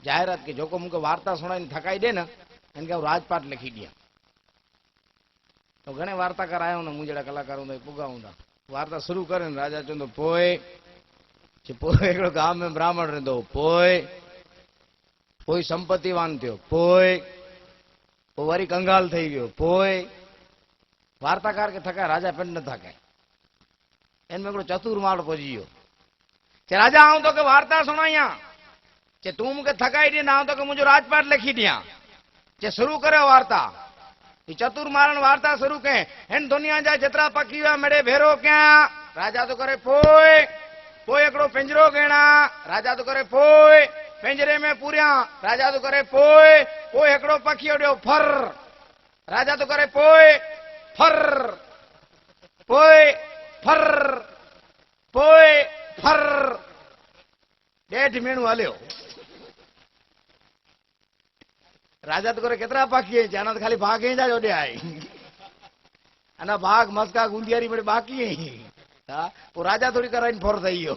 जाहिरात की जो को मुझे वार्ता सुनाई थकाई दे ना इनके राजपाट लिखी दिया तो घणे वार्ताकार आया हूं मुझे कलाकार हूं पुगा हूं वार्ता शुरू करे राजा चवंदो पोइ हिकिड़ो गांव में ब्राह्मण रहंदो पोइ संपत्तिवान थियो पोइ वरी कंगाल थी वियो पोइ वार्ताकार के थकाए राजा पिण न थकाए इनमें हिकिड़ो चतुर माण्हू पहुची वियो चे राजा आऊं तोखे वार्ता सुणाइयां चे तूं मूंखे थकाई ॾींदा आऊं तोखे मुंहिंजो राजपाट लिखी ॾियां चे शुरू करियो वार्ता चतुर मारण वार्ता शुरू करें हिन दुनिया जा जेतिरा पखी हुआ मेरे भेरो कयां राजा तो करे पोइ हिकिड़ो पिंजरो गेणा राजा तो करे पोइ पिंजरे में पूरियां राजा तो करे पोइ हिकिड़ो पखी ॾियो फर राजा तो करे पोइ फर ॾेढ महीनो हलियो राजा तो करे केतिरा पखी आहिनि अञा त खाली भाग जा जो ॾे आहे अञा भाग मस्का गुंदियारी बड़े बाक़ी हा पोइ राजा थोरी कराइनि फॉर थी वियो